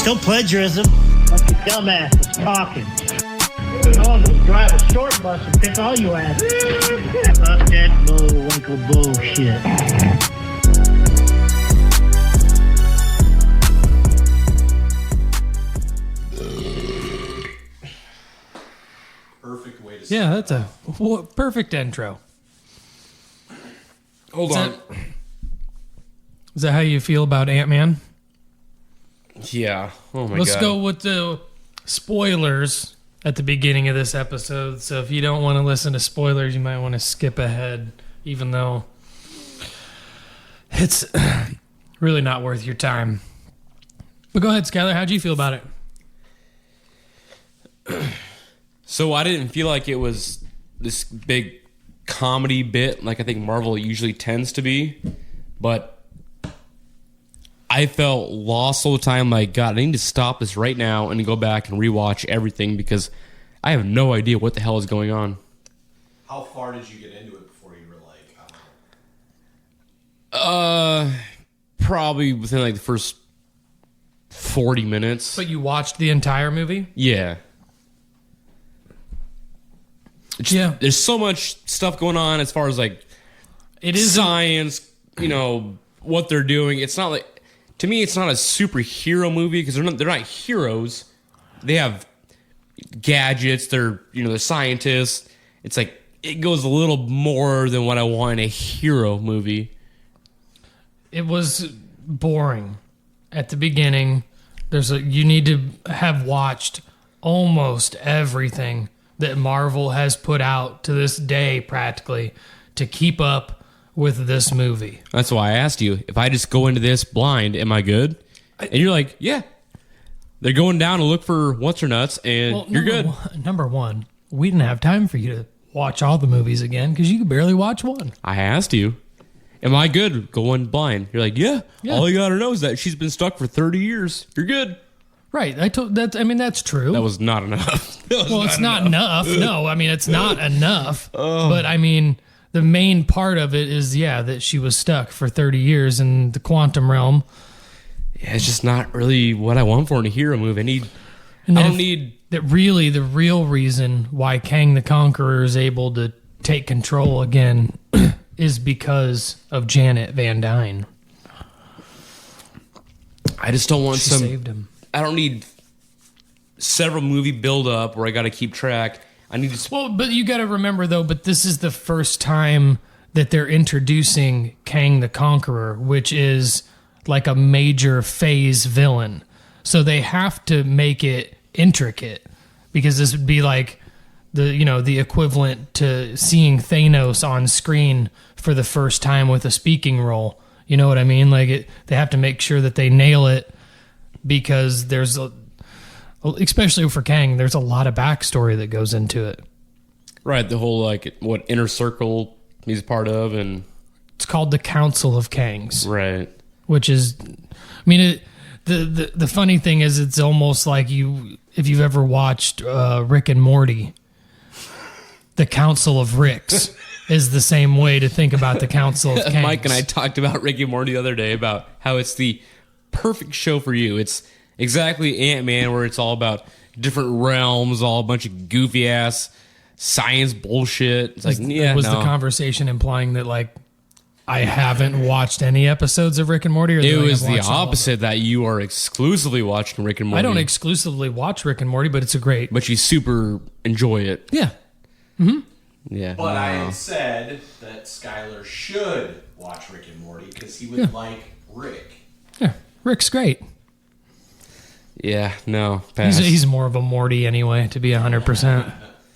Still plagiarism. Bunch of dumbasses talking. I'll just drive a short bus and pick all you asses. Fuck that bullwinkle bullshit. Perfect way to Yeah, that's a perfect intro. Hold on. Is that how you feel about Ant-Man? Yeah. Oh my god. Let's go with the spoilers at the beginning of this episode. So if you don't want to listen to spoilers, you might want to skip ahead, even though it's really not worth your time. But go ahead, Skylar. How'd you feel about it? So I didn't feel like it was this big comedy bit like I think Marvel usually tends to be, but I felt lost all the time. Like, God, I need to stop this right now and go back and rewatch everything because I have no idea what the hell is going on. How far did you get into it before you were like, I don't know? Probably within like the first 40 minutes. But you watched the entire movie? Yeah. Yeah. There's so much stuff going on as far as like It is science, what they're doing. It's not like, to me, it's not a superhero movie because they're not heroes. They have gadgets. They're scientists. It's like it goes a little more than what I want in a hero movie. It was boring at the beginning. You need to have watched almost everything that Marvel has put out to this day practically to keep up with this movie. That's why I asked you, if I just go into this blind, am I good? And you're like, yeah. They're going down to look for what's-her-nuts, and you're good. Number one, we didn't have time for you to watch all the movies again because you could barely watch one. I asked you, am I good going blind? You're like, yeah. All you got to know is that she's been stuck for 30 years. You're good. Right. That's true. That was not enough. It's not enough. No, it's not enough. But the main part of it is, that she was stuck for 30 years in the quantum realm. Yeah, it's just not really what I want for in a hero movie. The real reason why Kang the Conqueror is able to take control again is because of Janet Van Dyne. I just don't want She saved him. I don't need several movie build up where I got to keep track. I need to. Well, but you got to remember though. But this is the first time that they're introducing Kang the Conqueror, which is like a major phase villain. So they have to make it intricate because this would be like the equivalent to seeing Thanos on screen for the first time with a speaking role. You know what I mean? Like they have to make sure that they nail it. Because especially for Kang, there's a lot of backstory that goes into it. Right, the whole what inner circle he's part of, and it's called the Council of Kangs. Right, which is, the funny thing is, it's almost like if you've ever watched Rick and Morty, the Council of Ricks is the same way to think about the Council of Kangs. Mike and I talked about Rick and Morty the other day about how it's the perfect show for you. It's exactly Ant-Man, where it's all about different realms, all a bunch of goofy ass science bullshit. It's like, was the conversation implying that I haven't watched any episodes of Rick and Morty? Or it was the opposite, that you are exclusively watching Rick and Morty. I don't exclusively watch Rick and Morty, but it's but you super enjoy it. Yeah. Mm-hmm. Yeah. But I had said that Skylar should watch Rick and Morty because he would like Rick. Yeah. Rick's great. Yeah, no. Pass. He's more of a Morty anyway, to be 100%.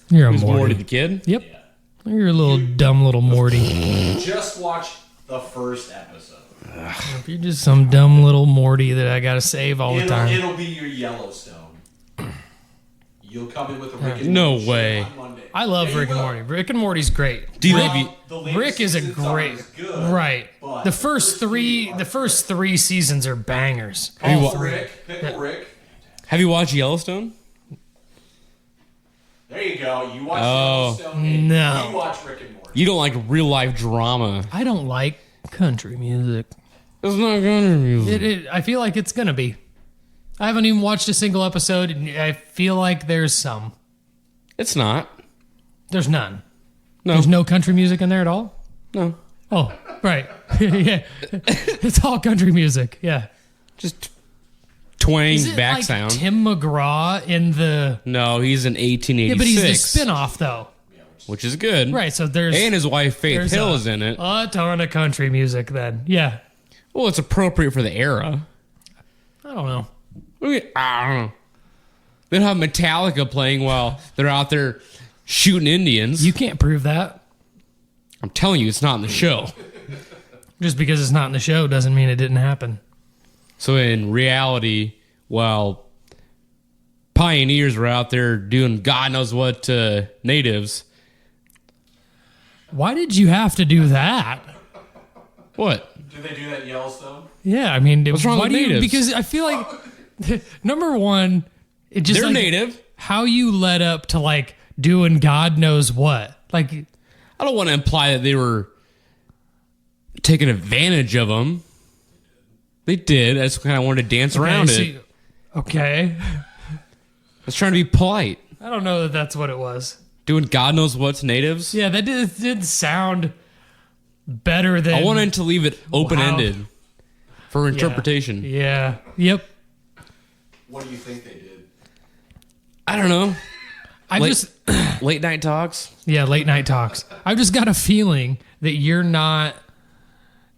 You're a Morty the kid? Yep. Yeah. You're a little dumb little Morty. Just watch the first episode. If you're just some dumb little Morty that I gotta save all the time. It'll be your Yellowstone. You'll come in with a Rick and Morty way. On Monday. I love Rick and Morty. Rick and Morty's great. Rick is a great, good, right? The first three seasons are bangers. Pickle Rick. Have you watched Yellowstone? There you go. You watch Yellowstone. No. You watch Rick and Morty. You don't like real life drama. I don't like country music. It's not country music. I feel like it's gonna be. I haven't even watched a single episode, and I feel like there's some. It's not. There's none. No. There's no country music in there at all? No. Oh, right. Yeah. It's all country music. Yeah. Just twang Is it back like sound. Tim McGraw in the... No, he's in 1886. Yeah, but he's the spin-off, though. Which is good. Right, so there's... And his wife, Faith there's Hill, is in it. A ton of country music, then. Yeah. Well, it's appropriate for the era. I don't know. I don't know. They don't have Metallica playing while they're out there shooting Indians. You can't prove that. I'm telling you, it's not in the show. Just because it's not in the show doesn't mean it didn't happen. So in reality, while pioneers were out there doing God knows what to natives. Why did you have to do that? What? Do they do that in Yellowstone? Yeah, I mean, What's wrong why with do you? natives? Because I feel like number one, it just They're like, native. How you led up to like doing God knows what? Like, I don't want to imply that they were taking advantage of them. They did. I just kind of wanted to dance around it. Okay. I was trying to be polite. I don't know that that's what it was. Doing God knows what's natives. Yeah, that did sound better than. I wanted to leave it open-ended for interpretation. Yeah. Yep. What do you think they did? I don't know. I Late- just Late night talks. yeah, late night talks. I've just got a feeling that you're not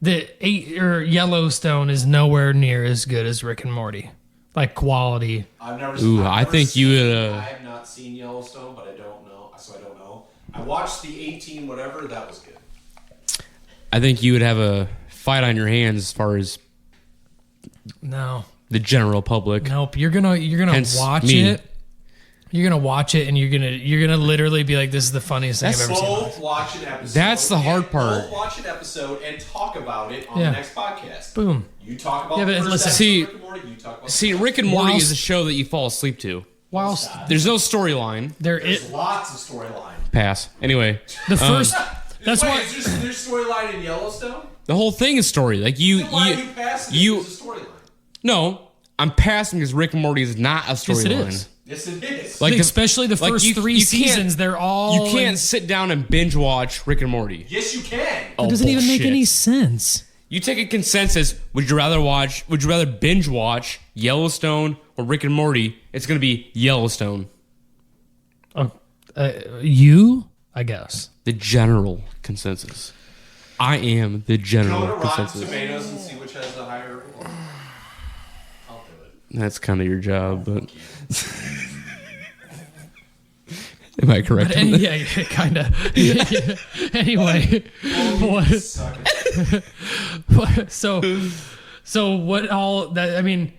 that Yellowstone is nowhere near as good as Rick and Morty. Like quality. I've never. Ooh, I've I never think you seen- would, I have not seen Yellowstone, but I don't know, so I don't know. I watched the 18 whatever. That was good. I think you would have a fight on your hands as far as No. the general public. Nope. You're gonna Hence watch me. it. You're gonna watch it and you're gonna literally be like, this is the funniest thing I've ever seen. Both watch an episode. That's the hard and part. Both watch an episode and talk about it on Yeah. the next podcast. Boom. You talk about Yeah, the but first listen. episode See- of Rick and Morty. You talk about See, the Rick and Morty Whilst- is a show that you fall asleep to. Whilst There's no storyline. There's lots of storyline. Pass. Anyway, the first that's Wait, why is there's storyline in Yellowstone? the whole thing is story. Like you, Then why are you passing it? you- There's a storyline. no, I'm passing because Rick and Morty is not a Yes, it storyline. is. Yes, it is. Like especially the like first you- three you can't- seasons, they're all You can't sit down and binge watch Rick and Morty. yes, you can. Oh, it doesn't even make bullshit. any sense. You take a consensus. Would you rather binge watch Yellowstone or Rick and Morty? It's going to be Yellowstone. You, I guess. The general consensus. I am the Go to general Rotten consensus. Tomatoes and see which has the higher. I'll do it. That's kind of your job, but am I correct? on that? Yeah, kind of. Anyway, so what all that? I mean,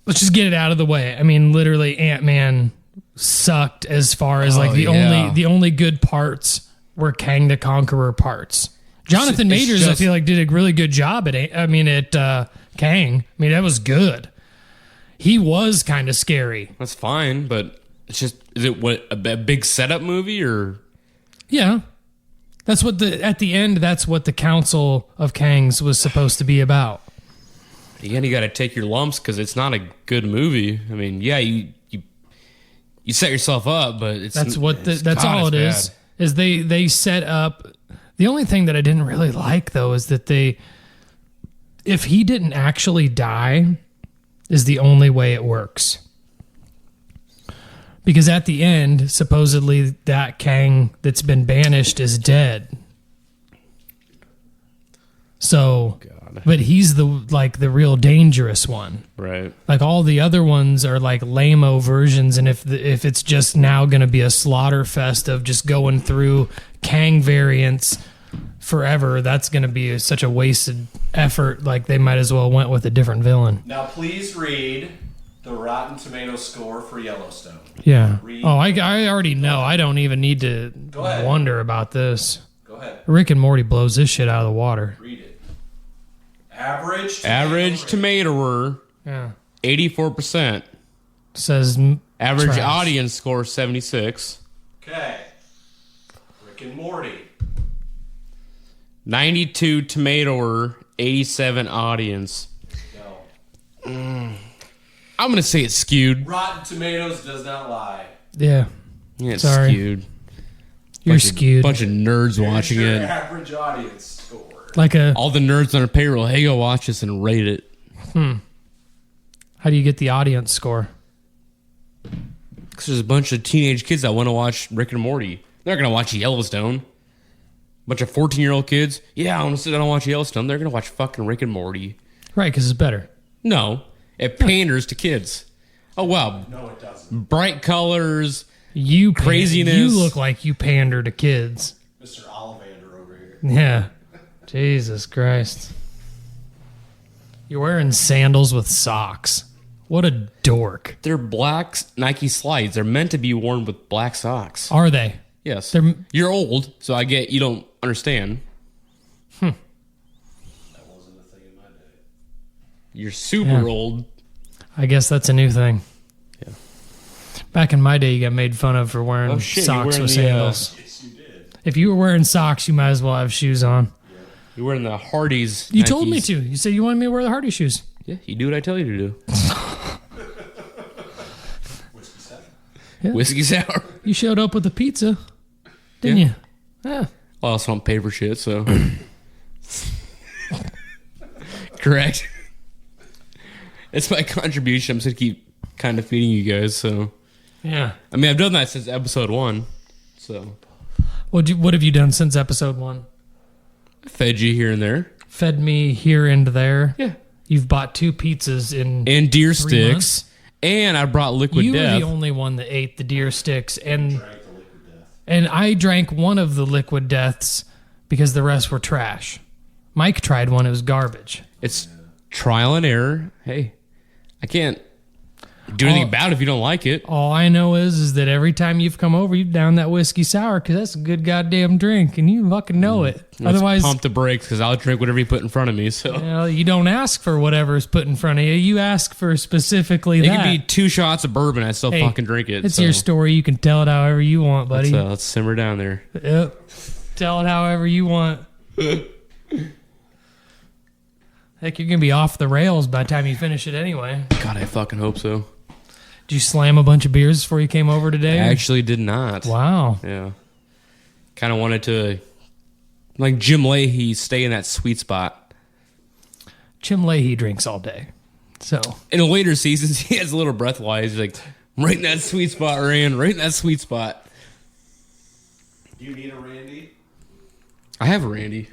let's just get it out of the way. I mean, literally, Ant-Man sucked as far as like yeah. the only good parts were Kang the Conqueror parts. Jonathan It's Majors, I just- feel like, did a really good job at Kang. I mean, that was good. He was kind of scary. That's fine, but it's just is it what a big setup movie or Yeah. That's what at the end, that's what the Council of Kangs was supposed to be about. again? You got to take your lumps because it's not a good movie. I mean, yeah, you set yourself up, but it's That's what it's- that's God, all it it's is. Is they set up. The only thing that I didn't really like though is that if he didn't actually die, is the only way it works. Because at the end, supposedly that Kang that's been banished is dead. So, but he's the real dangerous one. Right. Like all the other ones are like lame-o versions, and if it's just now going to be a slaughter fest of just going through Kang variants forever, that's going to be such a wasted effort. Like they might as well went with a different villain. Now, please read the Rotten Tomato score for Yellowstone. Yeah. Read. Oh, I already know. I don't even need to Go ahead. wonder about this. Go ahead. Rick and Morty blows this shit out of the water. Read it. Average. Average tomato tomatoer, Yeah. 84%. Says Average trash. audience score, 76. rate. Okay. Rick and Morty. 92 tomatoer, 87 audience. No. I'm gonna say it's skewed. Rotten Tomatoes does not lie. Yeah. Yeah, it's Sorry. skewed. You're skewed. Bunch of nerds watching Your it. average audience score. Like All the nerds on our payroll. Hey, go watch this and rate it. how do you get the audience score? Because there's a bunch of teenage kids that want to watch Rick and Morty. They're not gonna watch Yellowstone. Bunch of 14-year-old kids. Yeah, I want to sit down and watch Yellowstone. They're gonna watch fucking Rick and Morty. Right, because it's better. No, it panders to kids. Oh wow, No, it doesn't. bright colors. You Craziness. You look like you pander to kids. Mr. Ollivander over here. Yeah. Jesus Christ. You're wearing sandals with socks. What a dork. They're black Nike slides. They're meant to be worn with black socks. Are they? Yes. You're old, so I get you don't understand. That wasn't a thing in my day. You're super Yeah. old. I guess that's a new thing. Yeah. Back in my day, you got made fun of for wearing Oh, shit, you're socks wearing with the, sandals. Yes, you did. If you were wearing socks, you might as well have shoes on. You're wearing the Hardee's. You told me Nikes. to. You said you wanted me to wear the Hardy shoes. Yeah, you do what I tell you to do. Whiskey sour. Yeah. Whiskey sour. You showed up with a pizza, didn't Yeah. you? Yeah. Well, I also don't pay for shit, so. Correct. It's my contribution. I'm just going to keep kind of feeding you guys, so. Yeah. I mean, I've done that since episode 1, so. What have you done since episode 1? I fed you here and there. Fed me here and there. Yeah. You've bought 2 pizzas in. And deer 3 sticks. months? And I brought liquid You were death. the only one that ate the deer sticks, and Drank the liquid death. and I drank one of the liquid deaths because the rest were trash. Mike tried one; it was garbage. It's trial and error. Hey, I can't do anything Oh. about it if you don't like it. All I know is that every time you've come over, you've down that whiskey sour because that's a good goddamn drink, and you fucking know it. Let's Otherwise, pump the brakes because I'll drink whatever you put in front of me. So you don't ask for whatever's put in front of you. You ask for specifically it that. could be 2 shots of bourbon. I still Hey, fucking drink it. It's so your story. You can tell it however you want, buddy. let's simmer down there. Yep. Tell it however you want. Heck, you're gonna be off the rails by the time you finish it anyway. God, I fucking hope so. Did you slam a bunch of beers before you came over today? I actually did not. Wow. Yeah. Kind of wanted to, like Jim Leahy, stay in that sweet spot. Jim Leahy drinks all day. So In the later seasons, he has a little breath-wise. He's like, right in that sweet spot, Rand. Right in that sweet spot. Do you need a Randy? I have a Randy.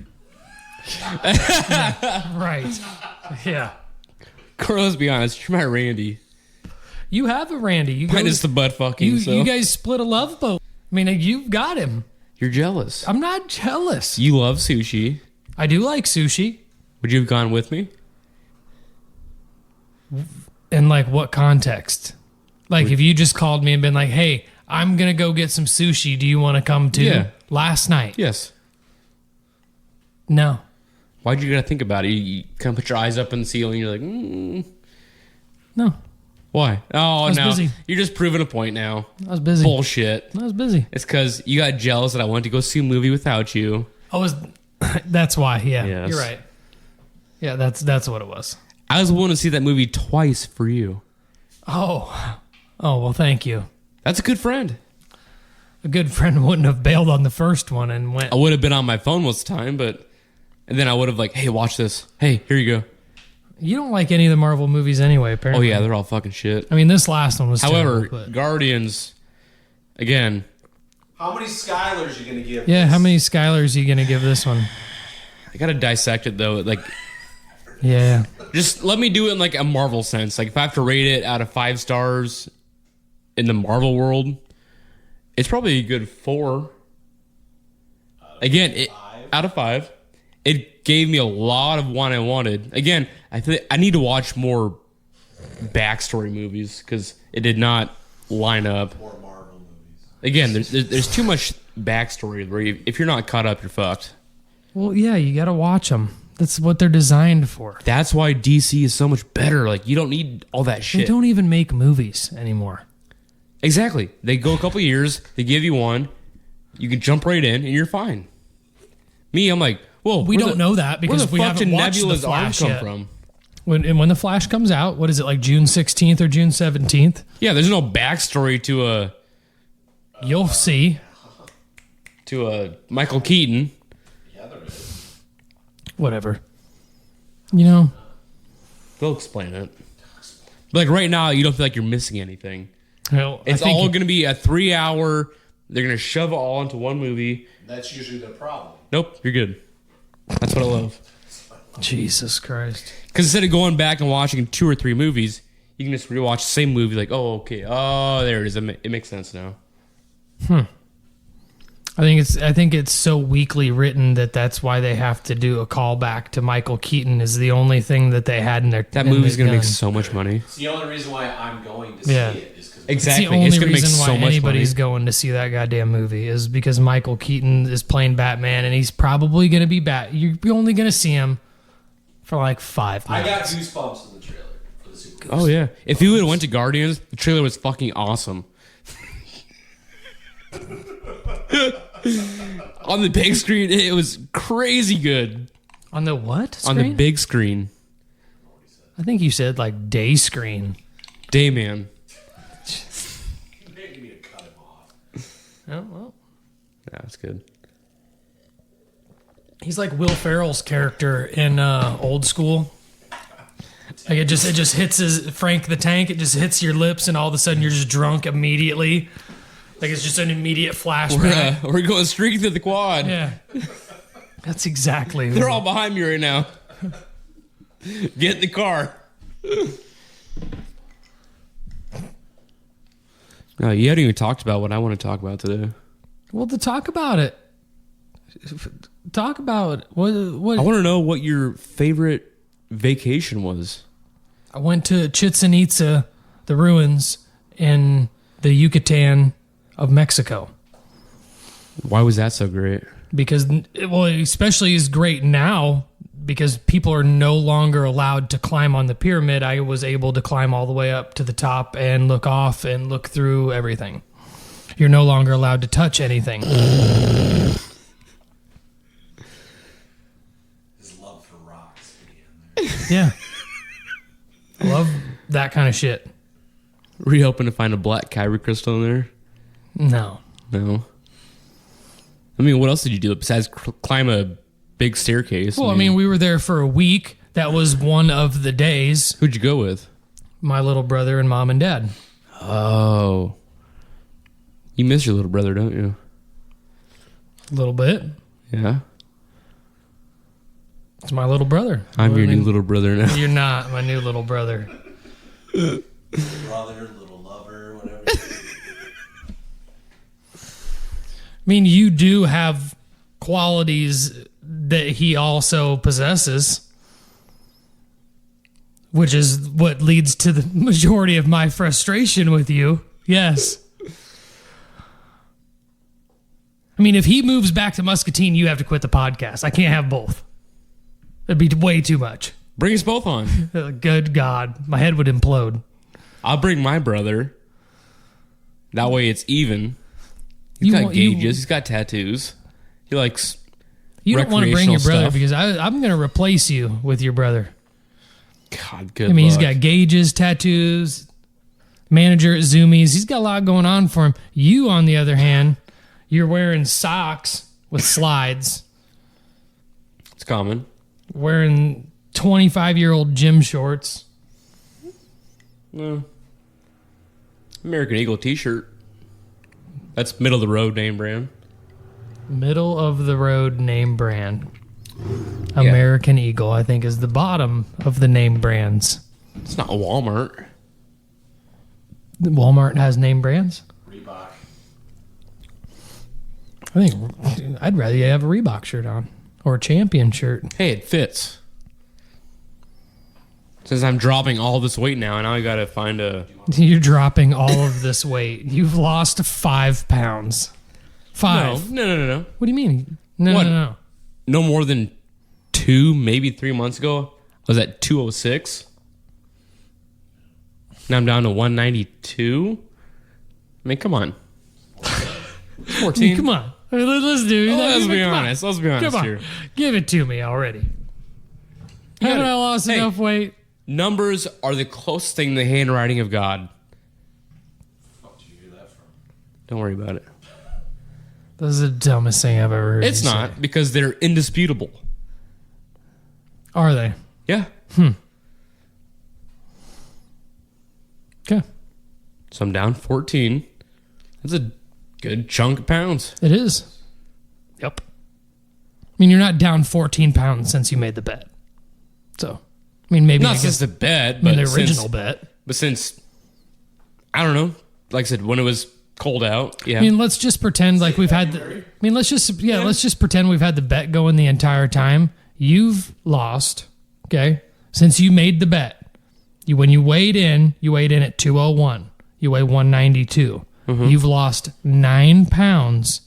right. Yeah. Corey, let's be honest. You're my Randy. You have a Randy. You Minus guys, the butt fucking. you guys split a love boat. I mean, you've got him. You're jealous. I'm not jealous. You love sushi. I do like sushi. Would you have gone with me? In like what context? Like if you just called me and been like, "Hey, I'm gonna go get some sushi. Do you want to come too?" Yeah. Last night. Yes. No. Why'd you gotta think about it? You kind of put your eyes up in the ceiling. You're like, No. why? Oh, was no. busy. You're just proving a point now. I was busy. Bullshit. I was busy. It's because you got jealous that I went to go see a movie without you. I was. That's why. Yeah. Yes. You're right. Yeah. That's what it was. I was willing to see that movie twice for you. Oh. Oh well. Thank you. That's a good friend. A good friend wouldn't have bailed on the first one and went. I would have been on my phone most of the time, and then I would have like, hey, watch this. Hey, here you go. You don't like any of the Marvel movies anyway, Oh apparently. yeah, they're all fucking shit. I mean, this last one was However, terrible, but- Guardians, again, How many Skylars you gonna give? yeah, this? how many Skylars are you going to give this one? I gotta dissect it though. Like, Yeah. just let me do it in like a Marvel sense. Like, if I have to rate it out of 5 stars in the Marvel world, it's probably a good 4. Again, out of 5. It gave me a lot of what I wanted. Again, I need to watch more backstory movies because it did not line up. More Marvel movies. Again, there's too much backstory where if you're not caught up, you're fucked. Well, yeah, you got to watch them. That's what they're designed for. That's why DC is so much better. Like, you don't need all that They shit. don't even make movies anymore. Exactly. They go a couple years, they give you one, you can jump right in, and you're fine. Me, I'm like, whoa. We don't know that because where the we fuck haven't did watched The Nebula's arm Flash come yet. from? When the Flash comes out, what is it, like June 16th or June 17th? Yeah, there's no backstory to You'll see. Michael Keaton. Yeah, there is. Whatever. You know, They'll explain it. Like right now, you don't feel like you're missing anything. well, It's all going to be a 3-hour. They're going to shove it all into one movie. That's usually their problem. Nope, you're good. That's what I love. Jesus Christ. Because instead of going back and watching 2 or 3 movies, you can just rewatch the same movie. Like, oh, okay, oh, there it is. It makes sense now. I think it's so weakly written that's why they have to do a callback to Michael Keaton is the only thing that they had in their That in movie's their going to make gun. so much money. It's the only reason why I'm going to see Yeah. it is because Exactly. It's the only It's gonna make reason so why much anybody's money. going to see that goddamn movie is because Michael Keaton is playing Batman and he's probably going to be You're only going to see him for like 5 I minutes. got goosebumps in the trailer for the Super Oh, yeah. If you would have went to Guardians, the trailer was fucking awesome. On the big screen, it was crazy good. On the what On screen? the big screen. I think you said like day screen. Dayman. Begging me to cut him off. Oh, well. Yeah, that's good. He's like Will Ferrell's character in Old School. Like it just hits Frank the Tank. It just hits your lips, and all of a sudden you're just drunk immediately. Like it's just an immediate flashback. We're going streaking through the quad. Yeah, that's exactly. They're all behind me right now. Get in the car. No, you haven't even talked about what I want to talk about today. Well, to talk about it. Talk about what? I want to know what your favorite vacation was. I went to Chichen Itza, the ruins in the Yucatan of Mexico. Why was that so great? Because, well, especially is great now because people are no longer allowed to climb on the pyramid. I was able to climb all the way up to the top and look off and look through everything. You're no longer allowed to touch anything. His love for rocks began there. Yeah. I love that kind of shit. Were you hoping to find a black Kyrie crystal in there? No. No. I mean, what else did you do besides climb a big staircase? Well, I mean, we were there for a week. That was one of the days. Who'd you go with? My little brother and mom and dad. Oh. You miss your little brother, don't you? A little bit. Yeah. It's my little brother. I'm What your do you new mean? little brother now. You're not my new little brother. Brother, little lover, whatever. I mean, you do have qualities that he also possesses, which is what leads to the majority of my frustration with you. Yes. I mean, if he moves back to Muscatine, you have to quit the podcast. I can't have both. It'd be way too much. Bring us both on. Good God. My head would implode. I'll bring my brother. That way it's even. He's got gauges. He's got tattoos. He likes You don't want to bring your brother recreational because I'm going to replace you with your brother. God, good I mean, luck. he's got gauges, tattoos, manager at Zoomies. He's got a lot going on for him. You, on the other hand, you're wearing socks with slides, It's common. wearing 25-year-old gym shorts. Well, American Eagle t-shirt. That's middle of the road name brand. Middle of the road name brand. American Eagle, I think, is the bottom of the name brands. It's not a Walmart. Walmart has name brands. Reebok. I think I'd rather you have a Reebok shirt on or a Champion shirt. Hey, it fits. Since I'm dropping all this weight now I gotta find a... You're dropping all of this weight. You've lost 5 pounds. 5. No. What do you mean? No, What? no. No more than 2, maybe 3 months ago, I was at 206. Now I'm down to 192. I mean, come on. 14. Come on. Let's do it. Let's be Come on. honest. Let's be honest Come on. here. Give it to me already. Haven't I lost Hey. enough weight? numbers are the closest thing to the handwriting of God. What did you hear that from? Don't worry about it. This is the dumbest thing I've ever heard. It's you not, say. because they're indisputable. Are they? Yeah. Okay. So I'm down 14. That's a good chunk of pounds. It is. Yep. I mean, you're not down 14 pounds since you made the bet. So, I mean, maybe Not I since guess the bet, I but mean, the original since, bet. But since, I don't know, like I said, when it was cold out, yeah. I mean, let's just pretend like we've had let's just pretend we've had the bet going the entire time. You've lost, okay? Since you made the bet. When you weighed in at 201. You weigh 192. You've lost 9 pounds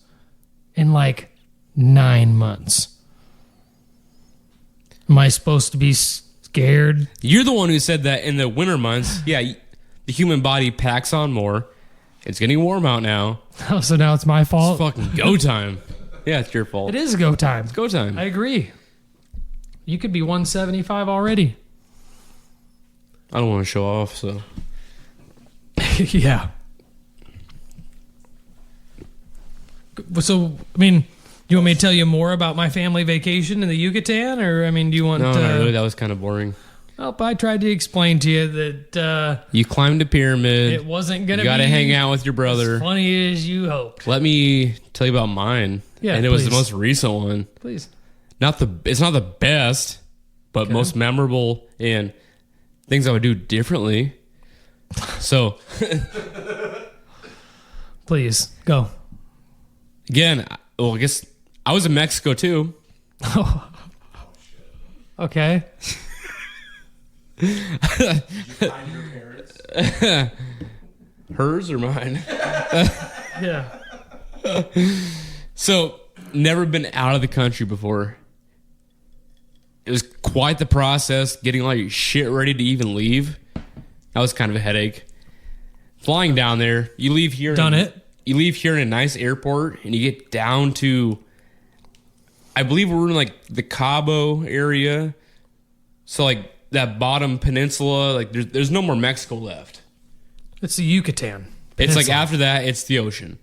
in like 9 months. Am I supposed to be scared? You're the one who said that in the winter months, yeah, the human body packs on more. It's getting warm out now. Oh, so now it's my fault? It's fucking go time. Yeah, it's your fault. It is go time. Go time. I agree. You could be 175 already. I don't want to show off, so. Yeah. So, I mean, do you want me to tell you more about my family vacation in the Yucatan? Or, I mean, do you want No, not really. That was kind of boring. Well, I tried to explain to you that You climbed a pyramid. it wasn't going to You be got to hang out with your brother. as funny as you hoped. Let me tell you about mine. Yeah, and it was the please. most recent one. Please. It's not the best, but most memorable and things I would do differently. So, Please, go. again, I guess I was in Mexico too. Okay. Did you find your parents? Hers or mine? Yeah. So, never been out of the country before. It was quite the process getting all your shit ready to even leave. That was kind of a headache. Flying down there, you leave here. You leave here in a nice airport, and you get down to, I believe we're in like the Cabo area. So like that bottom peninsula, like there's no more Mexico left. It's the Yucatan It's like Peninsula. after that, it's the ocean.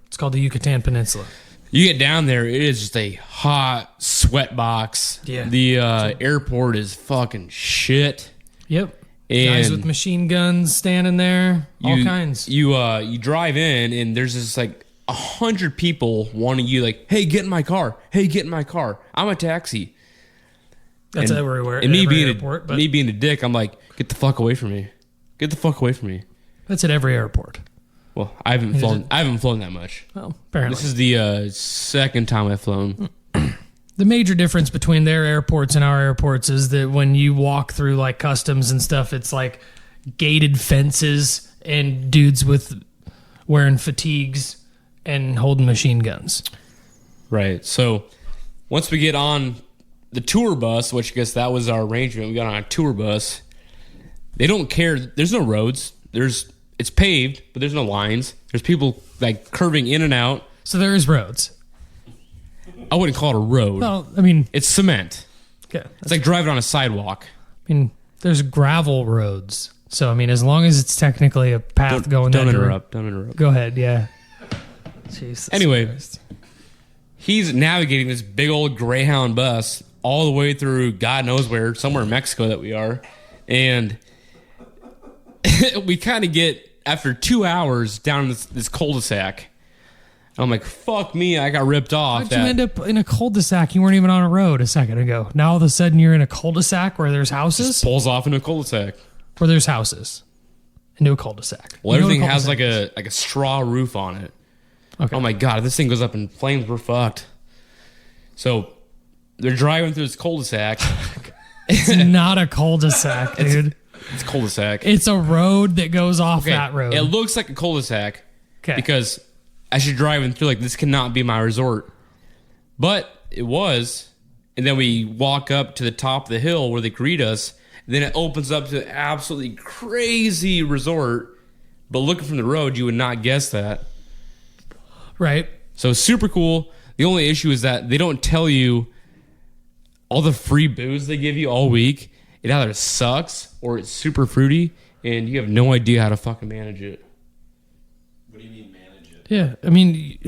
It's called the Yucatan Peninsula. You get down there, it is just a hot sweat box. Yeah. The airport is fucking shit. Yep. And Guys with machine guns standing there, all kinds. You drive in, and there's this like 100 people wanting you, like, hey, get in my car. Hey, get in my car. I'm a taxi. That's and, everywhere. And me every being airport, but me being a dick, I'm like, get the fuck away from me. Get the fuck away from me. that's at every airport. Well, I haven't flown that much. Well, apparently. This is the second time I've flown. The major difference between their airports and our airports is that when you walk through like customs and stuff, it's like gated fences and dudes with wearing fatigues and holding machine guns. Right. So once we get on the tour bus, which I guess that was our arrangement, we got on a tour bus. They don't care. There's no roads. It's paved, but there's no lines. There's people like curving in and out. So there is roads. I wouldn't call it a road. Well, I mean, It's cement. okay. It's like driving on a sidewalk. I mean, there's gravel roads. So I mean, as long as it's technically a path going Don't that interrupt. Don't interrupt. Go ahead. Yeah. Jesus Anyway. Christ. He's navigating this big old Greyhound bus all the way through God knows where, somewhere in Mexico that we are. And we kind of get, after 2 hours, down this cul-de-sac. And I'm like, fuck me, I got ripped off. How'd you end up in a cul-de-sac? You weren't even on a road a second ago. Now all of a sudden you're in a cul-de-sac where there's houses? Pulls off into a cul-de-sac. Where there's houses. Into a cul-de-sac. Well, You know what a everything has cul-de-sac like a straw roof on it. is? Okay. Oh my God, if this thing goes up in flames, we're fucked. So they're driving through this cul-de-sac. It's not a cul-de-sac, dude. It's a cul-de-sac. It's a road that goes off Okay, that road. It looks like a cul-de-sac. Okay. Because as you're driving through, like, this cannot be my resort. But it was. And then we walk up to the top of the hill where they greet us. Then it opens up to an absolutely crazy resort. But looking from the road, you would not guess that. Right. So super cool. The only issue is that they don't tell you all the free booze they give you all week. it either sucks or it's super fruity, and you have no idea how to fucking manage it. What do you mean manage it? Yeah, I mean,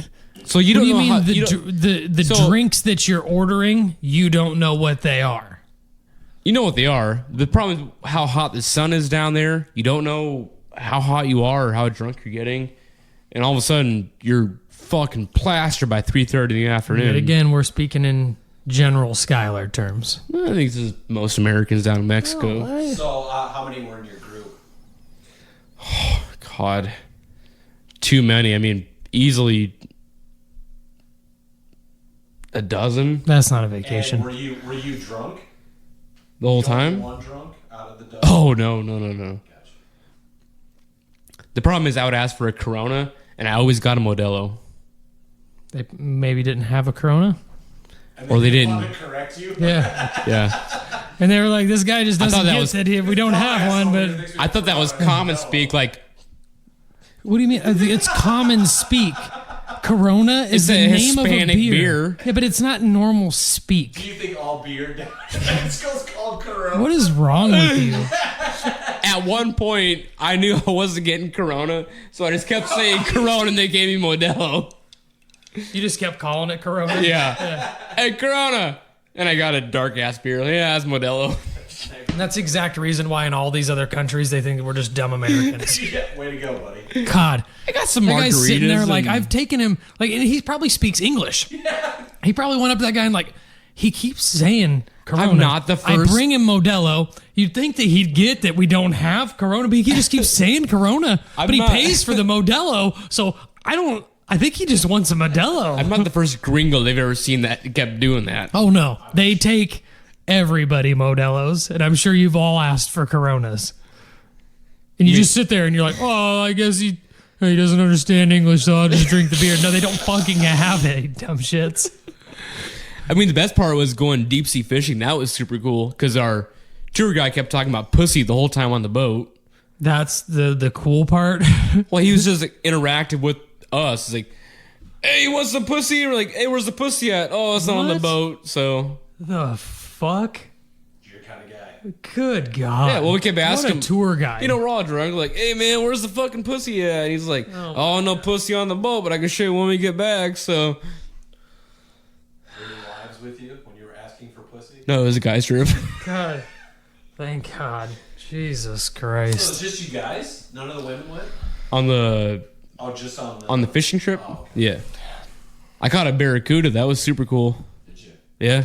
So you what don't do you know mean how, the you don't- the so- drinks that you're ordering? You don't know what they are. You know what they are. The problem is how hot the sun is down there. You don't know how hot you are or how drunk you're getting, and all of a sudden you're fucking plastered by 3:30 in the afternoon. Yet again, we're speaking in general Skylar terms. I think this is most Americans down in Mexico. So how many were in your group? God, too many. I mean, easily a dozen That's not a And vacation. were you drunk? the whole You only time. one drunk out of the dozen? Oh no. Gotcha. The problem is I would ask for a Corona, and I always got a Modelo. They maybe didn't have a Corona. And Or they didn't didn't. want to correct you? Yeah, Yeah, and they were like, "This guy just I thought doesn't that get was- that we don't have one." But I thought that was common speak. Like what do you mean? It's common speak. Corona is It's the a name of a Hispanic beer. beer. Yeah, but it's not normal Do speak. you think all beer down in Mexico's called Corona? What is wrong with you? at one point, I knew I wasn't getting Corona, so I just kept saying Corona, and they gave me Modelo. You just kept calling it Corona. Yeah. Hey, Corona. And I got a dark ass beer. Yeah, it's Modelo. And that's the exact reason why in all these other countries they think we're just dumb Americans. Yeah, way to go, buddy. God, I got some that margaritas. guy's sitting there like and- I've taken him like, and he probably speaks English. Yeah. He probably went up to that guy and like he keeps saying Corona. I'm not the I first- bring him Modelo. You'd think that he'd get that we don't have Corona, but he just keeps saying Corona. But he not- pays for the Modelo, so I think he just wants a Modelo. I'm not the first gringo they've ever seen that kept doing that. Oh no, they take everybody Modelos, and I'm sure you've all asked for Coronas. And you just sit there and you're like, oh, I guess he doesn't understand English, so I'll just drink the beer. No, they don't fucking have it, you dumb shits. I mean, the best part was going deep sea fishing. That was super cool because our tour guy kept talking about pussy the whole time on the boat. That's the cool part. Well, he was just like, interactive with us. He's like, hey, what's the pussy? We're like, hey, where's the pussy at? Oh, it's not on the What? boat. So, The fuck? You're kind of guy. Good God. yeah, well, we kept asking What a tour guide. You know, we're all drunk. We're like, hey, man, where's the fucking pussy at? And he's like, oh, no pussy on the boat, but I can show you when we get back. So, Were your wives with you when you were asking for pussy? no, it was a guy's trip. God. Thank God. Jesus So Christ. it's just you guys? None of the women went? on the Oh, just on on the fishing trip. Oh, okay. Yeah, I caught a barracuda. That was super cool. Did you? Yeah,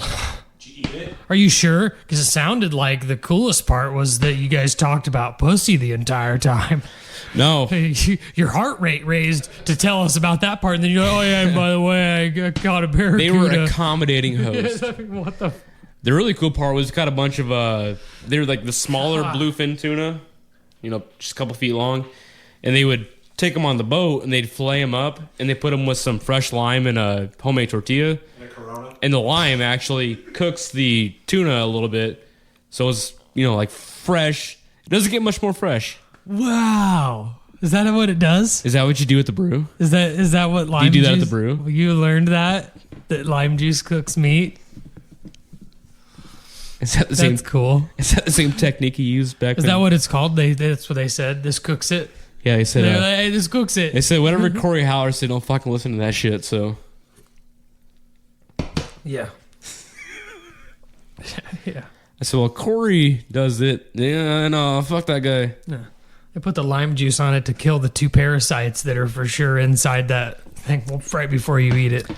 Did you eat it? Are you sure? Because it sounded like the coolest part was that you guys talked about pussy the entire time. no, Your heart rate raised to tell us about that part, and then you're like, oh yeah, and by the way, I caught a barracuda. they were accommodating hosts. What the? The really cool part was got a bunch of they were like the smaller bluefin tuna, you know, just a couple feet long, and they would take them on the boat and they'd fillet them up and they put them with some fresh lime and a homemade tortilla, In a Corona? and the lime actually cooks the tuna a little bit, so it's, you know, like fresh. It doesn't get much more fresh. Wow. Is that what it does? Is that what you do with the brew? Is that what lime do that at juice? the brew? You learned that lime juice cooks meat. Is that the same? That's cool. Is that the same technique you used back Is then? that what it's called? That's what they said. This cooks it. Yeah, they said. They're like, hey, this cooks it. They said whatever Corey Howler said, don't fucking listen to that shit. So Yeah. Yeah. I said, well, Corey does it. Yeah, no, fuck that guy. Yeah. They put the lime juice on it to kill the two parasites that are for sure inside that thing right before you eat it.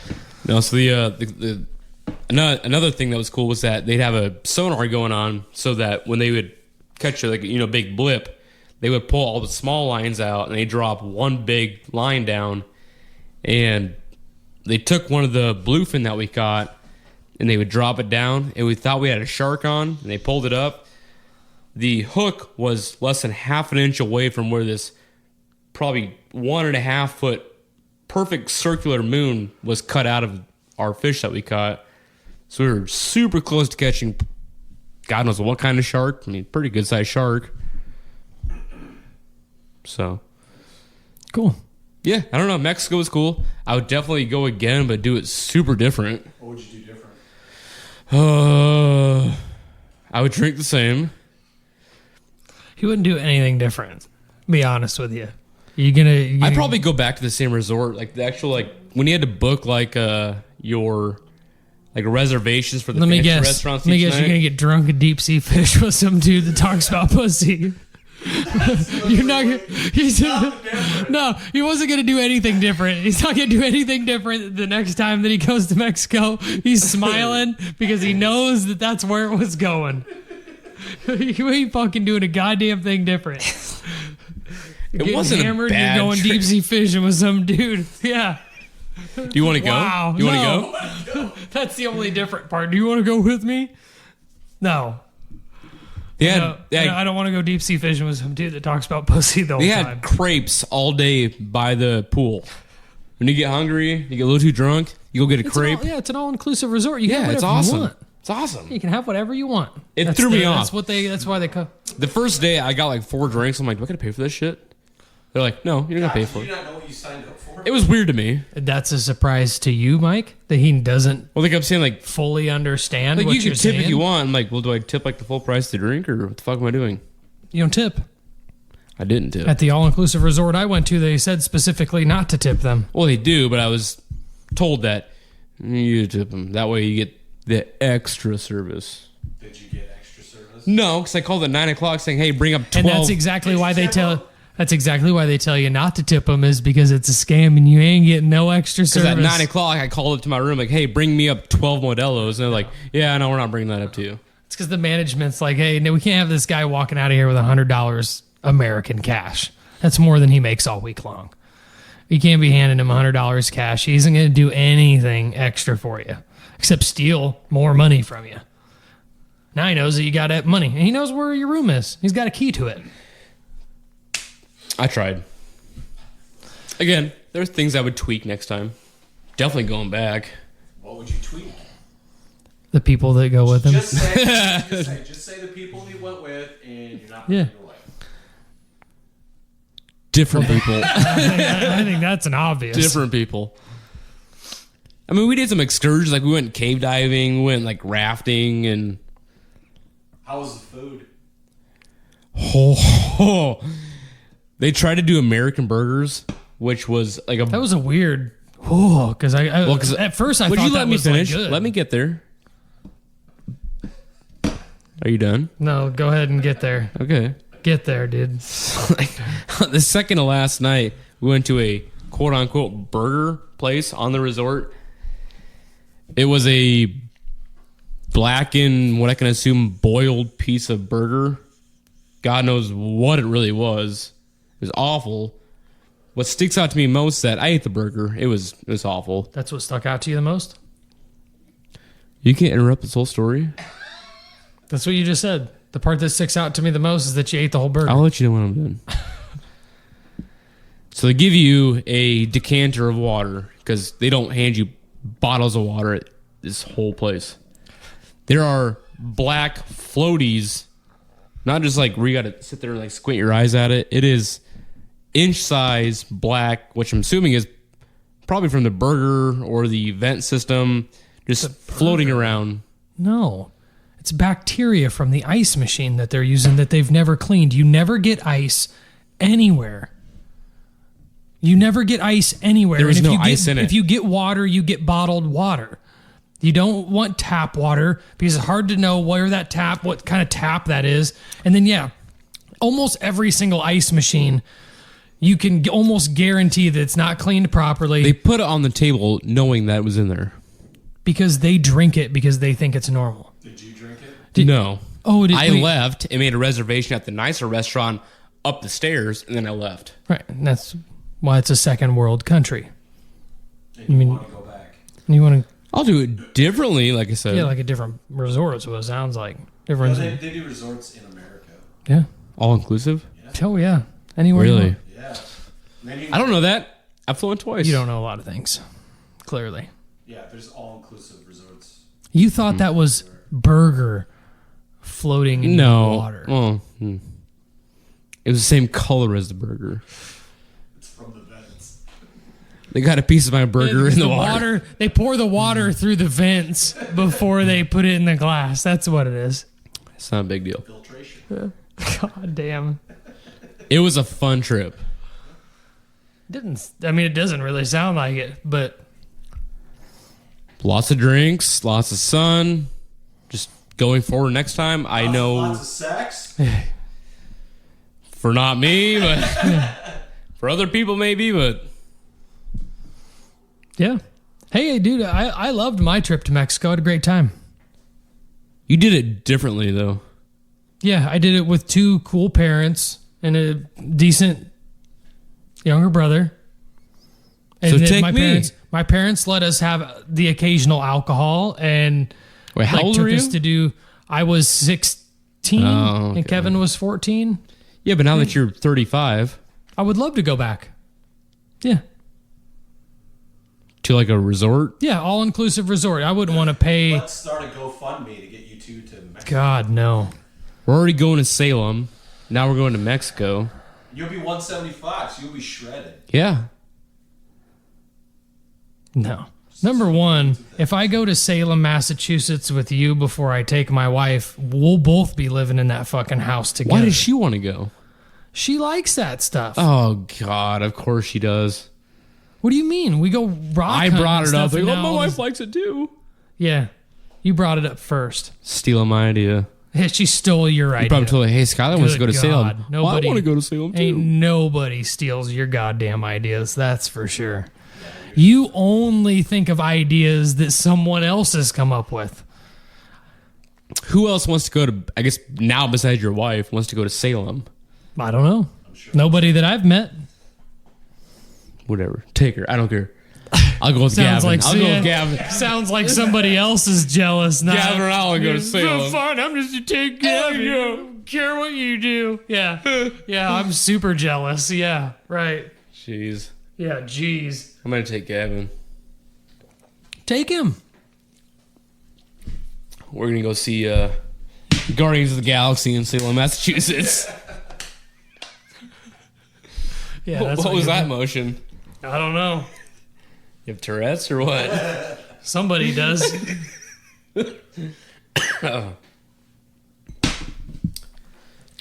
No, so the another thing that was cool was that they'd have a sonar going on so that when they would catch a, like, you know, big blip, they would pull all the small lines out and they drop one big line down, and they took one of the bluefin that we caught and they would drop it down, and we thought we had a shark on, and they pulled it up. The hook was less than half an inch away from where this probably 1.5 foot perfect circular moon was cut out of our fish that we caught. So we were super close to catching God knows what kind of shark. I mean, pretty good sized shark. So, Cool. yeah, I don't know. Mexico was cool. I would definitely go again, but do it super different. What would you do different? I I would drink the same. He wouldn't do anything different. Be honest with you. I'd probably go back to the same resort, like the actual when you had to book your reservations for the fancy restaurants. Let me each guess, night. you're gonna get drunk and deep sea fish with some dude that talks about pussy. You're not. No, he wasn't gonna do anything different. He's not gonna do anything different the next time that he goes to Mexico. He's smiling because he knows that that's where it was going. You ain't fucking doing a goddamn thing different. It wasn't hammered. a bad You're going trip. deep sea fishing with some dude. Yeah. Do you want to go? Wow. You want to go? That's the only different part. Do you want to go with me? No. Yeah, I don't want to go deep sea fishing with some dude that talks about pussy the whole they time. had crepes all day by the pool. When you get hungry, you get a little too drunk, you go get a crepe. It's an all-inclusive resort. You can have It's whatever awesome. you want. It's awesome. You can have whatever you want. It threw me off. That's why they come. The first day, I got 4 drinks. I'm like, do I got to pay for this shit? They're like, no, you're not going to pay for Do you it. not know what you signed up for? It was weird to me. That's a surprise to you, Mike, that he doesn't Well, they kept saying, fully understand what you you're can tip saying. if you want. I'm like, well, do I tip the full price to drink, or what the fuck am I doing? You don't tip. I didn't tip. At the all-inclusive resort I went to, they said specifically not to tip them. Well, they do, but I was told that you tip them. That way you get the extra service. Did you get extra service? No, because I called at 9 o'clock saying, hey, bring up 12. And that's exactly why they tell. That's exactly why they tell you not to tip them, is because it's a scam and you ain't getting no extra service. Because at 9 o'clock, I called up to my room like, hey, bring me up 12 Modelos. And they're like, yeah, no, we're not bringing that up to you. It's because the management's like, hey, no, we can't have this guy walking out of here with $100 American cash. That's more than he makes all week long. You can't be handing him $100 cash. He isn't going to do anything extra for you except steal more money from you. Now he knows that you got that money, and he knows where your room is. He's got a key to it. I tried. Again, there's things I would tweak next time. Definitely going back. What would you tweak? The people that go with him. Just say the people you went with, and you're not Yeah. your wife. Different people. I think that's an obvious. Different people. I mean, we did some excursions. We went cave diving. We went rafting and... How was the food? Oh, they tried to do American burgers, which was That was a weird. Oh, because at first I would thought you let that me was finish? good. Let me get there. Are you done? No, go ahead and get there. Okay. Get there, dude. The second to last night, we went to a quote unquote burger place on the resort. It was a blackened, what I can assume, boiled piece of burger. God knows what it really was. It was awful. What sticks out to me most is that I ate the burger. It was awful. That's what stuck out to you the most? You can't interrupt this whole story. That's what you just said. The part that sticks out to me the most is that you ate the whole burger. I'll let you know when I'm done. So they give you a decanter of water because they don't hand you bottles of water at this whole place. There are black floaties, not just where you got to sit there and squint your eyes at it. It is inch size black, which I'm assuming is probably from the burger or the vent system, just floating around. No. It's bacteria from the ice machine that they're using that they've never cleaned. You never get ice anywhere. You never get ice anywhere. There is And if no you get- ice in it. If you get water, you get bottled water. You don't want tap water because it's hard to know what kind of tap that is. And then, almost every single ice machine, you can almost guarantee that it's not cleaned properly They put it on the table knowing that it was in there. because they drink it because they think it's normal. Did you drink it? No. Oh, I left and made a reservation at the nicer restaurant up the stairs, and then I left. Right. And that's why it's a second world country. And you want to go back? You want to, I'll do it differently, like I said. like a different resort is what it sounds like. No, Different. they do resorts in America. Yeah. All inclusive? Oh, yeah. Anywhere. you Really? want. Yeah. Maybe, I don't know that. I've flown twice. You don't know a lot of things. Clearly. Yeah, there's all-inclusive resorts. You thought that was burger floating in No. water. Well, it was the same color as the burger. It's from the vents. They got a piece of my burger in the water. They pour the water through the vents before they put it in the glass. That's what it is. It's not a big deal. Filtration. God damn. It was a fun trip. It doesn't really sound like it, but Lots of drinks, lots of sun. Just going forward next time, I know Lots of sex. for not me, but for other people maybe, but yeah. Hey, dude, I loved my trip to Mexico. I had a great time. you did it differently though. Yeah, I did it with 2 cool parents and a decent younger brother. And So then take my me. My parents let us have the occasional alcohol and Wait, how old took were you? us to do. I was 16 Oh, okay. and Kevin was 14. Yeah, but now that you're 35, I would love to go back. Yeah. to like a resort. Yeah, all-inclusive resort. I wouldn't want to pay. Let's start a GoFundMe to get you two to Mexico. God, no. We're already going to Salem. Now we're going to Mexico. You'll be 175, so you'll be shredded. Yeah. No. Number one, if I go to Salem, Massachusetts with you before I take my wife, we'll both be living in that fucking house together. Why does she want to go? She likes that stuff. Oh God, of course she does. What do you mean? We go rock I hunting brought and it up. stuff, Like, and oh, now my all wife this- likes it too. Yeah. You brought it up first. Stealing my idea. Yeah, she stole your idea. You probably told her, hey, Skylar wants to go to Good Salem. God. Well, I Nobody- want to go to Salem Ain't too. nobody steals your goddamn ideas. That's for sure. You only think of ideas that someone else has come up with. Who else wants to go to, I guess now besides your wife, wants to go to Salem? I don't know. Nobody that I've met. Whatever. Take her. I don't care. I'll go with Sounds Gavin. like I'll go with Gavin. Sounds like somebody else is jealous now. Gavin and I will go to Salem. Fine, I'm just to take Gavin. I don't care what you do. Yeah. Yeah, I'm super jealous. Yeah, right. Jeez. Yeah, jeez. I'm going to take Gavin. Take him. We're going to go see Guardians of the Galaxy in Salem, Massachusetts. Yeah, What was you're- that motion? I don't know. You have Tourette's or what? Somebody does.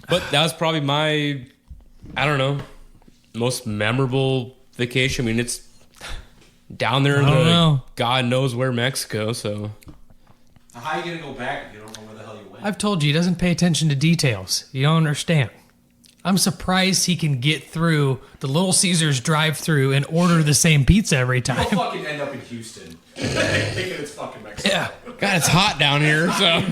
But that was probably my, I don't know, most memorable vacation. I mean, it's down there in I don't know. God knows where Mexico, so. How are you going to go back if you don't know where the hell you went? I've told you, he doesn't pay attention to details. You don't understand. I'm surprised he can get through the Little Caesars drive-through and order the same pizza every You'll time. fucking end up in Houston. Thinking it's fucking Mexico. Yeah. God, it's hot down here, so.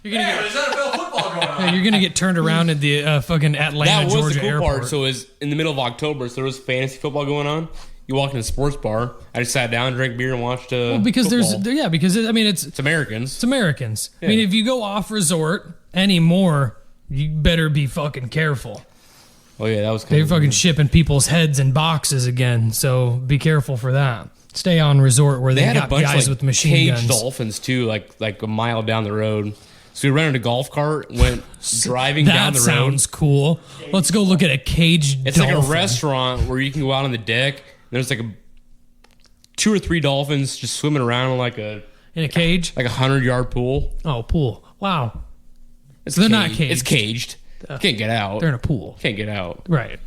You're gonna Yeah, there's NFL football going on. You're gonna get turned around at the fucking Atlanta, That was Georgia the cool airport. part. So it was in the middle of October, so there was fantasy football going on. You walked in a sports bar. I just sat down, drank beer, and watched because football. it's It's Americans. it's Americans. I Yeah. mean, if you go off resort anymore, you better be fucking careful. Oh, yeah, that was kind They're of fucking shipping people's heads in boxes again, so be careful for that. Stay on resort where They they had a got bunch guys of with machine caged guns. dolphins, too, like a mile down the road. So we rented a golf cart, went driving down That the road. sounds cool. Let's go look at a caged It's dolphin. like a restaurant where you can go out on the deck. And there's like 2 or 3 dolphins just swimming around in like a in a cage. 100-yard pool. Oh, pool. Wow. It's They're not It's caged. caged. Can't get out. They're in a pool. Can't get out. Right.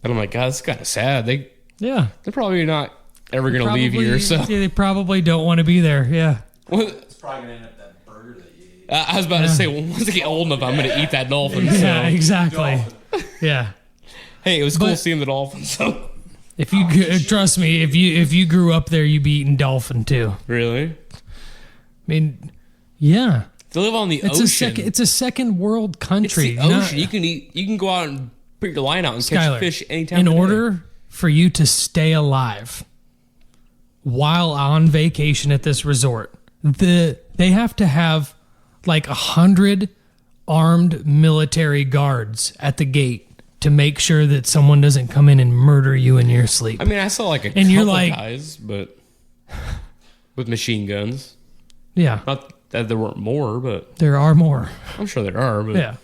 And I'm like, God, it's kind of sad. They're Yeah. probably not ever going to leave here. So Yeah, they probably don't want to be there. Yeah. It's probably going to end up that burger that you ate. I was about to say, well, once I get old enough, I'm going to eat that dolphin. So. Yeah, exactly. Dolphin. Yeah. Hey, it was cool But- seeing the dolphin. So If you trust me, if you grew up there, you'd be eating dolphin too. really, I mean, yeah. they live on the It's ocean. it's a second world It's country. the ocean. You can eat. You can go out and put your line out and catch Skylar, fish anytime. in of the day. order for you to stay alive while on vacation at this resort, they have to have like 100 armed military guards at the gate to make sure that someone doesn't come in and murder you in your sleep. I mean, I saw like a And couple you're like- guys, but with machine guns. Yeah, Not that there weren't more, but there are more. I'm sure there are. But Yeah.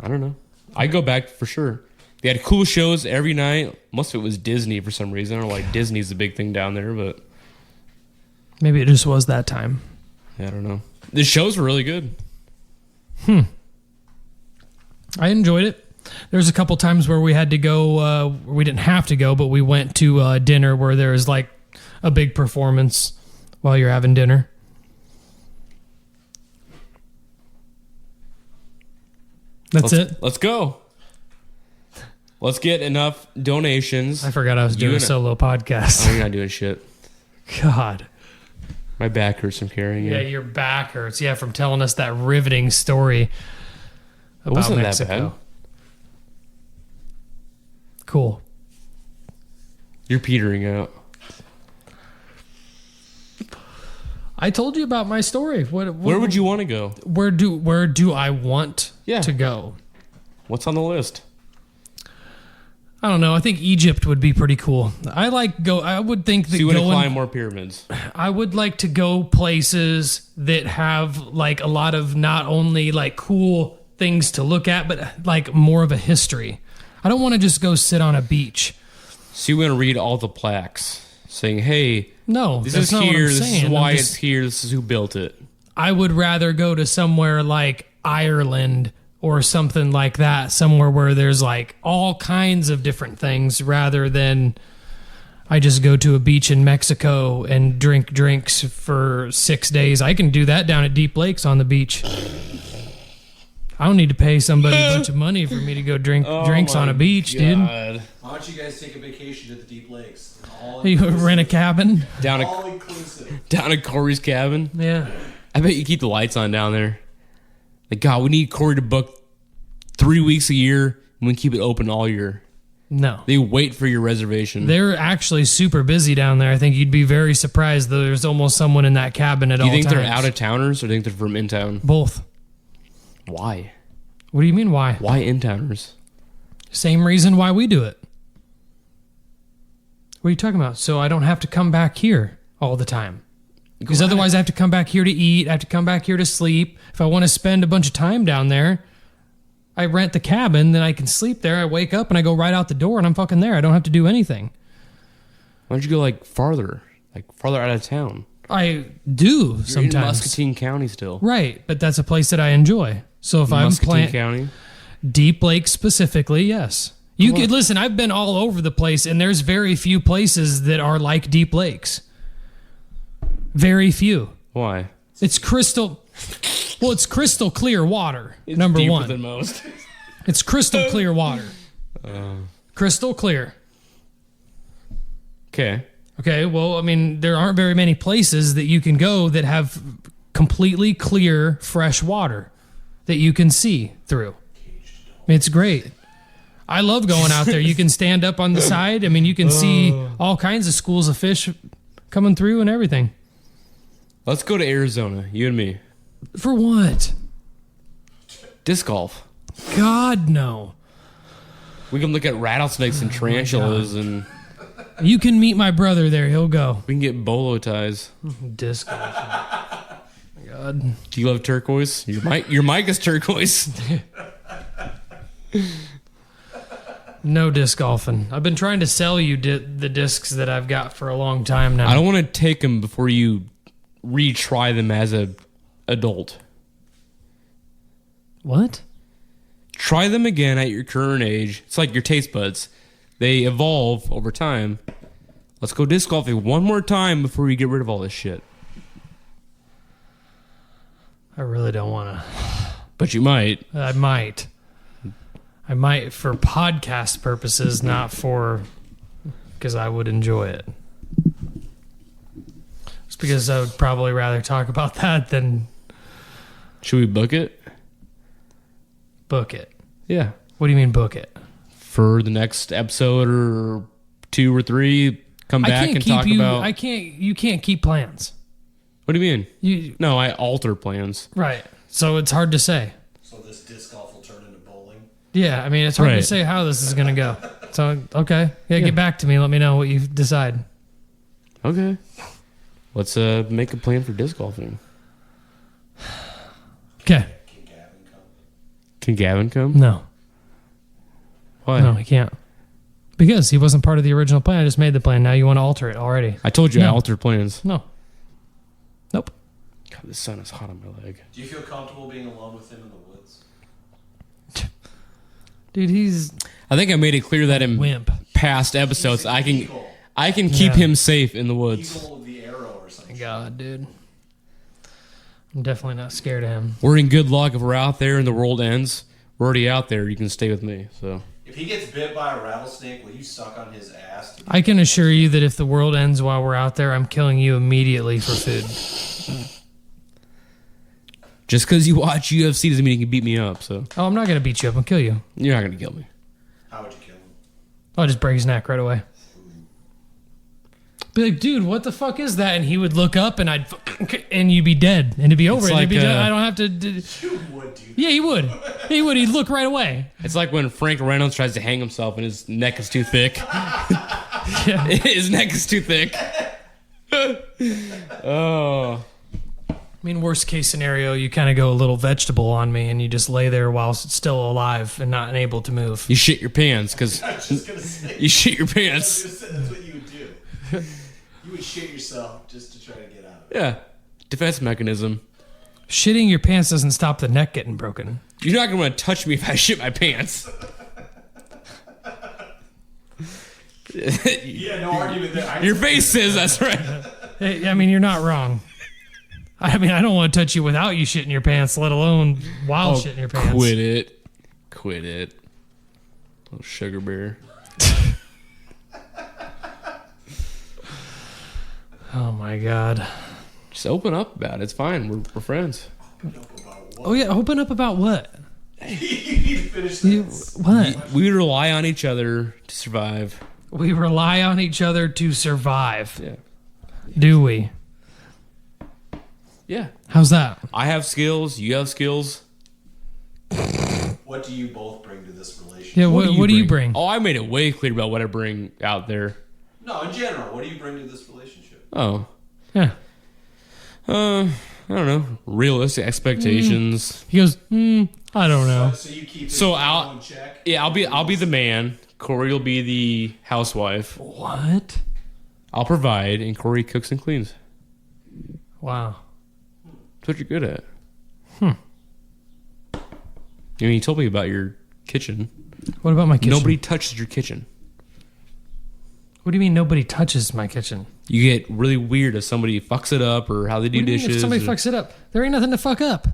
I don't know. I go back for sure. They had cool shows every night. Most of it was Disney for some reason. I don't know why Disney's a big thing down there, but Maybe it just was that time. I don't know. The shows were really good. I enjoyed it. There's a couple times where we had to go. We didn't have to go, but we went to dinner where there was like a big performance while you're having dinner. Let's go. Let's get enough donations. I forgot I was doing a solo podcast. Oh, you're not doing shit. God. My back hurts from carrying Yeah, it. your back hurts. Yeah, from telling us that riveting story about wasn't Mexico. that bad. Cool. You're petering out. I told you about my story. Where would you want to go? Where do I want Yeah. to go? What's on the list? I don't know. I think Egypt would be pretty cool. I would think that So you want to climb more pyramids? I would like to go places that have like a lot of not only like cool things to look at, but like more of a history. I don't want to just go sit on a beach. So you want to read all the plaques saying, hey, No, this that's is not here, what I'm this saying. is why I'm it's just- here, this is who built it. I would rather go to somewhere like Ireland or something like that, somewhere where there's like all kinds of different things rather than I just go to a beach in Mexico and drink drinks for 6 days. I can do that down at Deep Lakes on the beach. I don't need to pay somebody a bunch of money for me to go drink drinks on a beach, dude. Why don't you guys take a vacation to the Deep Lakes? All You rent a cabin. all inclusive. Down at Cory's cabin. Yeah. I bet you keep the lights on down there. Like, God, we need Cory to book 3 weeks a year, and we keep it open all year. No. They wait for your reservation. They're actually super busy down there. I think you'd be very surprised that there's almost someone in that cabin at all Do you times. think they're out of towners or do you think they're from in town? Both. Why? What do you mean why? Why in towners? Same reason why we do it. What are you talking about? So I don't have to come back here all the time. Because otherwise I have to come back here to eat. I have to come back here to sleep. If I want to spend a bunch of time down there, I rent the cabin, then I can sleep there. I wake up and I go right out the door and I'm fucking there. I don't have to do anything. Why don't you go like farther out of town? I do You're sometimes. in Muscatine County still. Right, but that's a place that I enjoy. So if I'm Muscatine playing County. Deep Lake specifically, yes. You could listen. I've been all over the place, and there's very few places that are like Deep Lakes. Very few. Why? It's crystal. Well, it's crystal clear water. It's number deeper one. than most. It's crystal clear water. Crystal clear. Okay. Okay. Well, I mean, there aren't very many places that you can go that have completely clear, fresh water that you can see through. It's great. I love going out there. You can stand up on the side. I mean, you can see all kinds of schools of fish coming through and everything. Let's go to Arizona, you and me. For what? Disc golf. God, no. We can look at rattlesnakes and tarantulas and You can meet my brother there. He'll go. we can get bolo ties. Disc golf. Oh my God. Do you love turquoise? Your mic is turquoise. No disc golfing. I've been trying to sell you the discs that I've got for a long time now. I don't want to take them before you retry them as a adult. What? Try them again at your current age. It's like your taste buds. They evolve over time. Let's go disc golfing one more time before you get rid of all this shit. I really don't want to. But you might. I might for podcast purposes, not for because I would enjoy it. It's because I would probably rather talk about that than Should we book it? book it. Yeah. What do you mean book it? For the next episode or 2 or 3, come back and talk about... You can't keep plans. What do you mean? You No, I alter plans. right. So it's hard to say. So this disc golf will turn into bowling. Yeah, I mean it's hard to Right. say how this is gonna go. So okay. Yeah, get back to me. Let me know what you decide. Okay. Let's make a plan for disc golfing. Okay. Can Gavin come? Can Gavin come? No. Why? No, he can't. Because he wasn't part of the original plan. I just made the plan. Now you want to alter it already. I told you I No. alter plans. No. Nope. God, the sun is hot on my leg. Do you feel comfortable being alone with him in the woods? Dude, he's I think I made it clear that in wimp. past episodes I can Eagle. keep Yeah. him safe in the woods. Eagle of the arrow or something. God, dude. I'm definitely not scared of him. We're in good luck if we're out there and the world ends. We're already out there. You can stay with me. So If he gets bit by a rattlesnake, will you suck on his ass? I can assure you that if the world ends while we're out there, I'm killing you immediately for food. just because you watch UFC doesn't mean you can beat me up. So Oh, I'm not going to beat you up and kill you. you're not gonna kill me. How would you kill him? I'll just break his neck right away. Be like, dude, what the fuck is that? And he would look up, and and you'd be dead, and it'd be over. It's And it'd be like, done. I don't have to. You would do that. Yeah, he would. He would. He'd look right away. It's like when Frank Reynolds tries to hang himself and his neck is too thick. Yeah. His neck is too thick. Oh. I mean, worst case scenario, you kind of go a little vegetable on me, and you just lay there whilst it's still alive and not able to move. You shit your pants because I was just gonna say. you shit your I was pants. gonna say that's what you would do. You would shit yourself just to try to get out of it. Yeah. Defense mechanism. Shitting your pants doesn't stop the neck getting broken. You're not going to want to touch me if I shit my pants. Yeah, no argument there. Your face says that's right. Hey, I mean, you're not wrong. I mean, I don't want to touch you without you shitting your pants, let alone while shitting your pants. Quit it. Quit it. Little sugar bear. Oh my god. Just open up about it. It's fine. We're friends. Oh yeah, open up about what? You need to finish You, this. what? We rely on each other to survive. We rely on each other to survive. Yeah. Do we? Yeah. How's that? I have skills. You have skills. What do you both bring to this relationship? Yeah, what do you bring? Oh, I made it way clear about what I bring out there. No, in general, what do you bring to this relationship? Oh. Yeah. I don't know. Realistic expectations. He goes, I don't know. So you keep it So in check? Yeah, I'll be the man. Corey will be the housewife. What? I'll provide, and Corey cooks and cleans. Wow. That's what you're good at. I mean, you told me about your kitchen. What about my kitchen? Nobody touches your kitchen. What do you mean nobody touches my kitchen? You get really weird if somebody fucks it up or how they do What do you mean dishes. if somebody or- fucks it up? There ain't nothing to fuck up.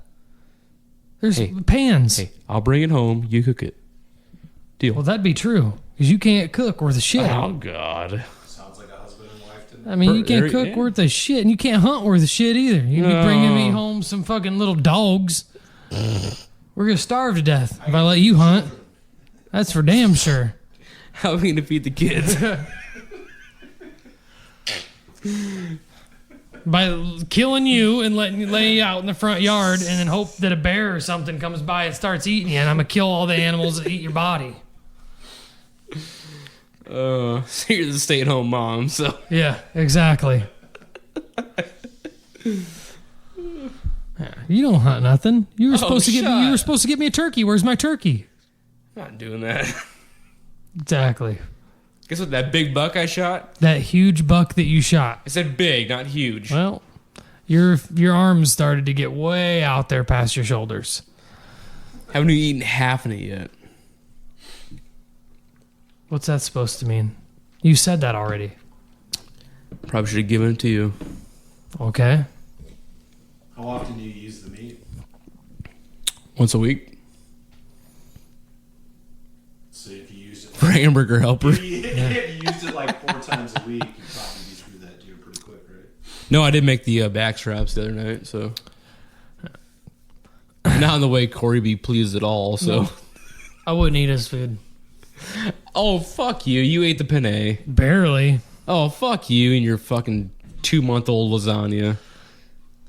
There's Hey. pans. Hey, I'll bring it home. You cook it. Deal. Well, that'd be true. Because you can't cook worth a shit. Oh, God. Sounds like a husband and wife to me. I mean, you can't cook Yeah. worth a shit, and you can't hunt worth a shit either. You'd be No. bringing me home some fucking little dogs. We're going to starve to death if I let you hunt. That's for damn sure. How are we going to feed the kids? By killing you and letting you lay out in the front yard and then hope that a bear or something comes by and starts eating you, and I'm going to kill all the animals that eat your body. So you're the stay-at-home mom, so... Yeah, exactly. Yeah, you don't hunt nothing. You were supposed to get me. You shut. were supposed to get me a turkey. Where's my turkey? I'm not doing that. Exactly. Guess what? That big buck I shot? That huge buck that you shot. I said big, not huge. Well, your arms started to get way out there past your shoulders. Haven't even eaten half of it yet. What's that supposed to mean? You said that already. Probably should have given it to you. Okay. How often do you use the meat? Once a week. So if you used it For hamburger helper. if you used it like 4 times a week, you'd probably be through that deer pretty quick, right? No, I did make the back straps the other night, so... Not in the way Corey be pleased at all, so... No. I wouldn't eat his food. Oh, fuck you. You ate the penne. Barely. Oh, fuck you and your fucking 2-month-old lasagna.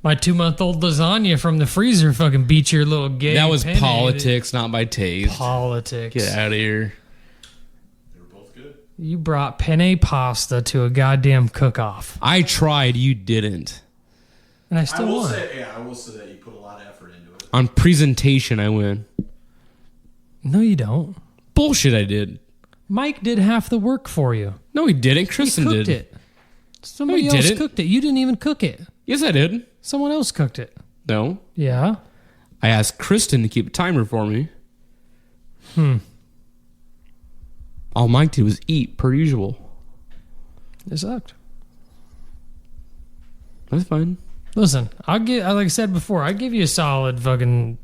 My 2-month-old lasagna from the freezer fucking beat your little gay. That was penne. politics, not my taste. Politics. Get out of here. They were both good. You brought penne pasta to a goddamn cook-off, I tried, you didn't. and I I still will won. say, I will say that you put a lot of effort into it. On presentation, I win. No, you don't. Bullshit, I did. Mike did half the work for you. No, he didn't. He Kristen cooked did. it. Somebody he else didn't. cooked it. You didn't even cook it. Yes, I did. Someone else cooked it. No. Yeah. I asked Kristen to keep a timer for me. All Mike did was eat, per usual. It sucked. That's fine. Listen, like I said before, I'd give you a solid fucking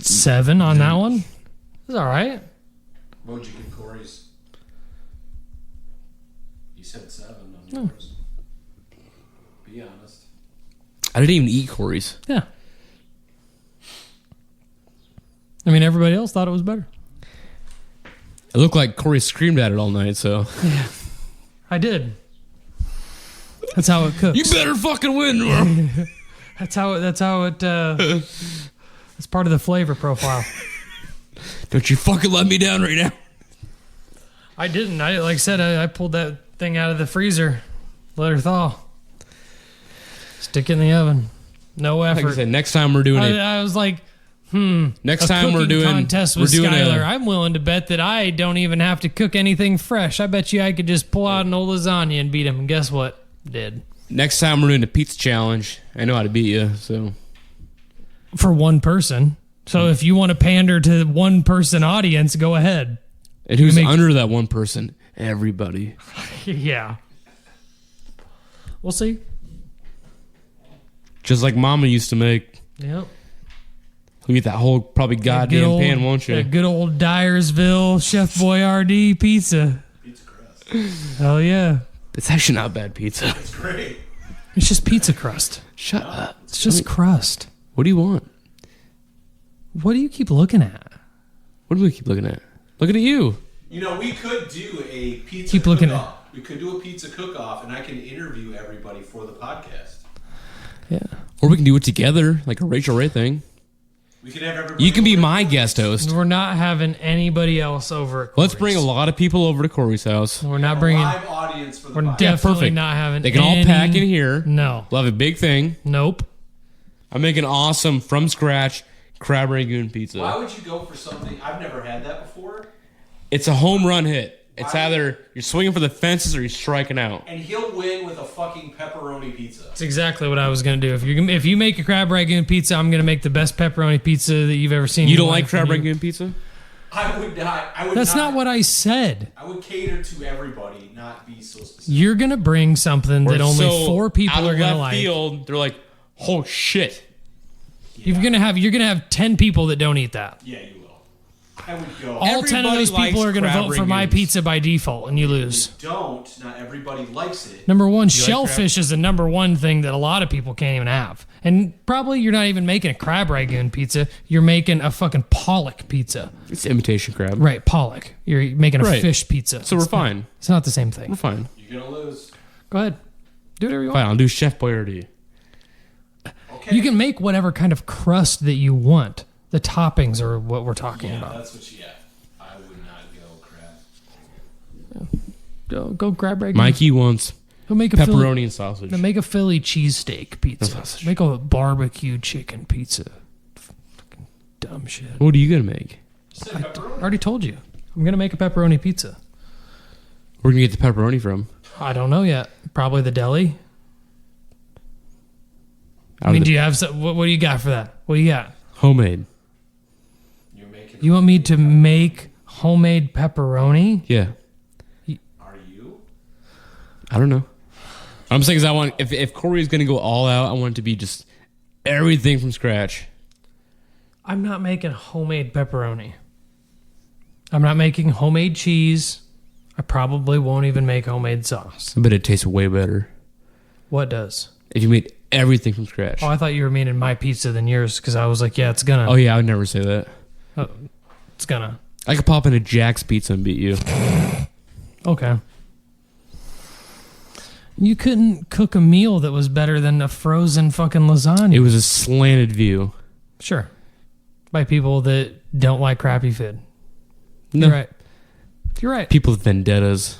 7 on that one. It's all right. What would you give Cory's? You said 7 on yours. Be honest. I didn't even eat Cory's. Yeah. I mean, everybody else thought it was better. It looked like Cory screamed at it all night, so. Yeah. I did. That's how it cooks. You better fucking win. That's how it it's part of the flavor profile. Don't you fucking let me down right now. I didn't. Like I said, I pulled that thing out of the freezer, let her thaw. Stick it in the oven. No effort. Like I said, next time we're doing it. I was like, Next time we're doing contest with Skylar. I'm willing to bet that I don't even have to cook anything fresh. I bet you I could just pull out an old lasagna and beat him. And guess what? Did. Next time we're doing a pizza challenge. I know how to beat you, so. For one person. So if you want to pander to one person audience, go ahead. And who's under that one person? Everybody. Yeah. We'll see. Just like Mama used to make. Yep. You'll get that whole probably goddamn pan, won't you? That good old Dyersville Chef Boyardee pizza. Pizza crust. Hell yeah. It's actually not bad pizza. It's great. It's just pizza crust. Shut up. It's just crust. What do you want? What do you keep looking at? What do we keep looking at? Looking at you. You know, we could do a pizza Keep looking cook-off. We could do a pizza cook-off, and I can interview everybody for the podcast. Yeah. Or we can do it together, like a Rachel Ray thing. We could have everybody. You can be over my to guest host. We're not having anybody else over at Let's Cory's. bring a lot of people over to Cory's house. We're not a bringing... live audience for the We're podcast. definitely perfect. not having They can all pack in here. No. We'll have a big thing. Nope. I'm making awesome, from scratch, crab rangoon pizza. Why would you go for something? I've never had that before. It's a home run hit. It's Why? either you're swinging for the fences or you're striking out. And he'll win with a fucking pepperoni pizza. That's exactly what I was going to do. If you make a crab rangoon pizza, I'm going to make the best pepperoni pizza that you've ever seen. You in don't your like life. crab rangoon pizza? I would not. That's not what I said. I would cater to everybody, not be so specific. You're going to bring something that only So, 4 people out of are going to left like. field, they're like, oh shit. You're going to have 10 people that don't eat that. Yeah, you will. I would go. All 10 of those Everybody people likes are going to crab vote for my rangoons. pizza by default, and you lose. Don't. Not everybody likes it. Number one, like shellfish is the number one thing that a lot of people can't even have. And probably you're not even making a crab rangoon pizza. You're making a fucking pollock pizza. It's imitation crab. Right, pollock. You're making a Right. fish pizza. So we're It's fine. not- It's not the same thing. We're fine. You're gonna lose. Go ahead. Do whatever you want. Fine, I'll do Chef Boyardee. Okay. You can make whatever kind of crust that you want. The toppings are what we're talking Yeah, about. that's what you have. I would not go crab. Go grab rangoon. Mikey wants He'll make a pepperoni and sausage. Philly, make a Philly cheesesteak pizza. Sausage. Make a barbecue chicken pizza. Fucking dumb shit. What are you going to make? You said I pepperoni? already told you. I'm gonna make a pepperoni pizza. Where are you going to get the pepperoni from? I don't know yet. Probably the deli. Out I mean, of the- do you have some, what do you got for that? What do you got? Homemade. You're making. You want me to make homemade pepperoni? Yeah. Are you? I don't know. I'm saying is I want, if Cory's going to go all out, I want it to be just everything from scratch. I'm not making homemade pepperoni. I'm not making homemade cheese. I probably won't even make homemade sauce. I bet it tastes way better What does? if you made everything from scratch. Oh, I thought you were meaning my pizza than yours because I was like, yeah, it's gonna. Oh, yeah, I would never say that. It's gonna. I could pop into Jack's Pizza and beat you. Okay. You couldn't cook a meal that was better than a frozen fucking lasagna. It was a slanted view. Sure. By people that don't like crappy food. No. You're right. You're right. People with vendettas.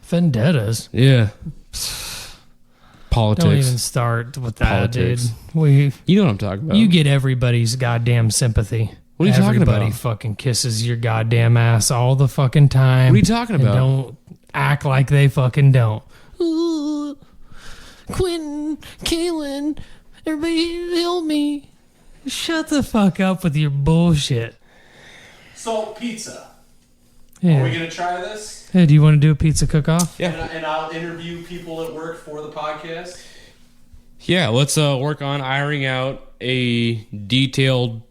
Vendettas. Yeah. Don't Politics. even start with that, Politics. dude. You know what I'm talking about. You get everybody's goddamn sympathy. What are you talking Everybody about? fucking kisses your goddamn ass all the fucking time. What are you talking and about? don't act like they fucking don't. Quentin, Kaylin, everybody help me. Shut the fuck up with your bullshit. So, pizza. Yeah. Are we going to try this? Hey, do you want to do a pizza cook-off? Yeah. And I'll interview people at work for the podcast. Yeah, let's work on ironing out a detailed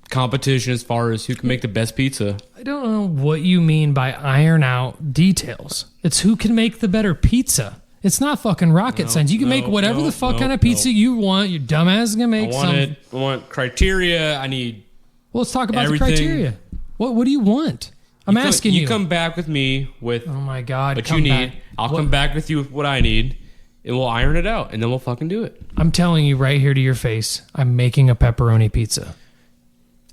competition as far as who can make the best pizza. I don't know what you mean by iron out details. It's who can make the better pizza. It's not fucking rocket science. You can make whatever the fuck kind of pizza you want. Your dumbass is going to make I want criteria. I need... Well, let's talk about everything. the criteria. What do you want? I'm asking you. You come back with me with Oh my God. what you need. I'll come back with you with what I need, and we'll iron it out, and then we'll fucking do it. I'm telling you right here to your face, I'm making a pepperoni pizza.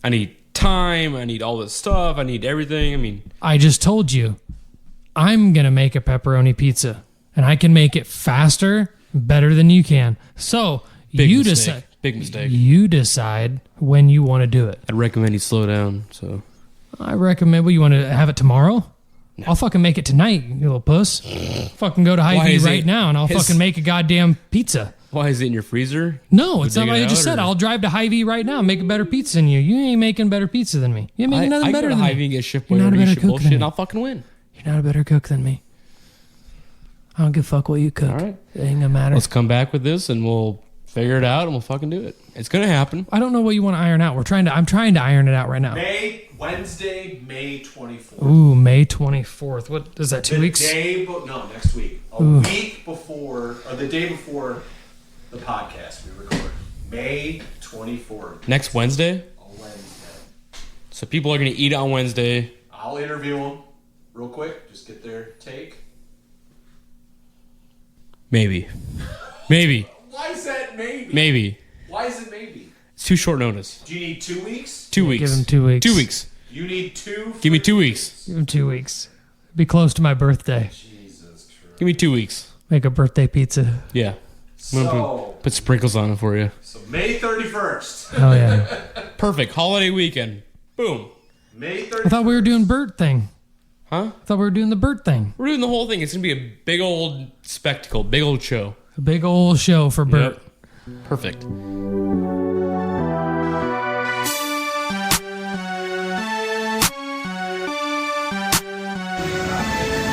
I need time. I need all this stuff. I need everything. I mean... I just told you, I'm going to make a pepperoni pizza, and I can make it faster, better than you can. So you decide. Big mistake. You decide when you want to do it. I'd recommend you slow down, so... I recommend, you want to have it tomorrow? No. I'll fucking make it tonight, you little puss. Fucking go to Hy-Vee right now, and I'll fucking make a goddamn pizza. Why is it in your freezer? No, it's not what I just said. I'll drive to Hy-Vee right now and make a better pizza than you. You ain't making better pizza than me. You ain't making nothing better than me. I go to Hy-Vee and get shipped You're not a better cook bullshit, than and me. I'll fucking win. You're not a better cook than me. I don't give a fuck what you cook. All right. It ain't gonna matter. Let's come back with this, and we'll figure it out, and we'll fucking do it. It's gonna happen. I don't know what you want to iron out. I'm trying to iron it out right now. Wednesday, May 24th. Ooh, May 24th. What is that? 2 weeks? No, next week. A week before, or the day before the podcast we record. May 24th. Next Wednesday? A Wednesday. So people are gonna eat it on Wednesday. I'll interview them real quick. Just get their take. Maybe. Why is that maybe? Why is it maybe? It's too short notice. Do you need 2 weeks? 2 weeks. Give him 2 weeks. 2 weeks. You need 2. Give me 2 weeks. Give him 2 weeks. Be close to my birthday. Jesus Christ. Give me 2 weeks. Make a birthday pizza. Yeah. I'm gonna put sprinkles on it for you. So May 31st. Oh yeah. Perfect. Holiday weekend. Boom. May 31st. I thought we were doing Bert thing. Huh? I thought we were doing the Bert thing. We're doing the whole thing. It's gonna be a big old spectacle, big old show. A big old show for Bert. Yep. Perfect.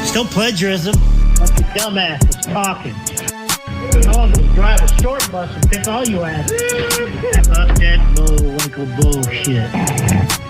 Still plagiarism. Bunch of dumbasses talking. I'll just drive a short bus and pick all you asses. Fuck that bullwinkle bullshit.